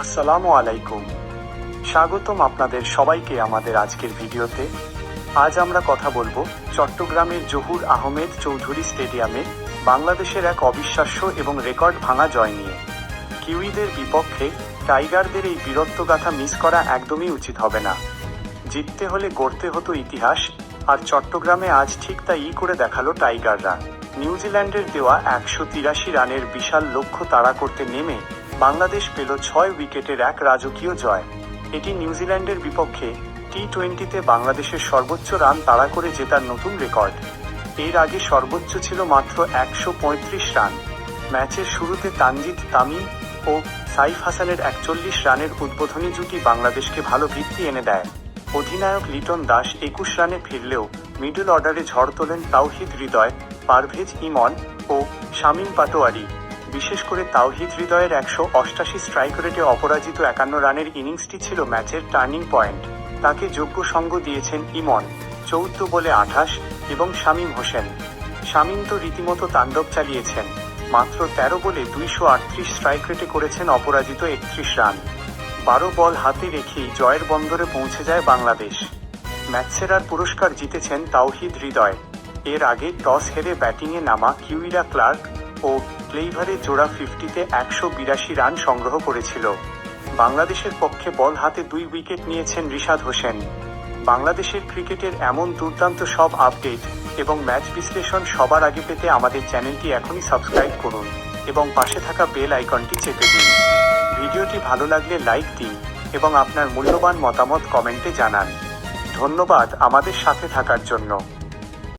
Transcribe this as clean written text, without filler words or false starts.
আসসালামু আলাইকুম। স্বাগতম আপনাদের সবাইকে আমাদের আজকের ভিডিওতে। আজ আমরা কথা বলবো চট্টগ্রামের জহুর আহমেদ চৌধুরী স্টেডিয়ামে বাংলাদেশের এক অবিশ্বাস্য এবং রেকর্ড ভাঙা জয় নিয়ে। কিউইদের বিপক্ষে টাইগারদের এই বীরত্বগাথা মিস করা একদমই উচিত হবে না। জিততে হলে গড়তে হতো ইতিহাস, আর চট্টগ্রামে আজ ঠিক তাই করে দেখালো টাইগাররা। নিউজিল্যান্ডের দেওয়া 183 রানের বিশাল লক্ষ্য তাড়া করতে নেমে বাংলাদেশ পেল 6 উইকেটের এক রাজকীয় জয়। এটি নিউজিল্যান্ডের বিপক্ষে টি-20তে বাংলাদেশের সর্বোচ্চ রান তাড়া করে জেতার নতুন রেকর্ড। এর আগে সর্বোচ্চ ছিল মাত্র 135 রান। ম্যাচের শুরুতে তানজিদ তামিম ও সাইফ হাসানের 41 রানের উদ্বোধনী জুটি বাংলাদেশকে ভালো ভিত্তি এনে দেয়। অধিনায়ক লিটন দাস 21 রানে ফিরলেও মিডল অর্ডারে ঝড় তোলেন তাওহিদ হৃদয়, পারভেজ ইমন ও শামীম পাটোয়ারি। বিশেষ করে তাওহিদ হৃদয়ের 188 স্ট্রাইক রেটে অপরাজিত 51 রানের ইনিংসটি ছিল ম্যাচের টার্নিং পয়েন্ট। তাকে যোগ্য সঙ্গ দিয়েছেন ইমন, 14 বলে 28, এবং শামীম হোসেন। শামীম তো রীতিমতো তাণ্ডব চালিয়েছেন, মাত্র 13 বলে 238 স্ট্রাইক রেটে করেছেন অপরাজিত 31 রান। 12 বল হাতে রেখেই জয়ের বন্দরে পৌঁছে যায় বাংলাদেশ। ম্যাচ সেরার পুরস্কার জিতেছেন তাওহিদ হৃদয়। এর আগে টস হেরে ব্যাটিংয়ে নামা কিউইরা ক্লার্ক ও ক্লেইভারের জোড়া 50-তে 182 রান সংগ্রহ করেছিল। বাংলাদেশের পক্ষে বল হাতে 2 উইকেট নিয়েছেন রিশাদ হোসেন। বাংলাদেশের ক্রিকেটের এমন দুর্দান্ত সব আপডেট এবং ম্যাচ বিশ্লেষণ সবার আগে পেতে আমাদের চ্যানেলটি এখনই সাবস্ক্রাইব করুন এবং পাশে থাকা বেল আইকনটি চেপে দিন। ভিডিওটি ভালো লাগলে লাইক দিন এবং আপনার মূল্যবান মতামত কমেন্টে জানান। ধন্যবাদ আমাদের সাথে থাকার জন্য।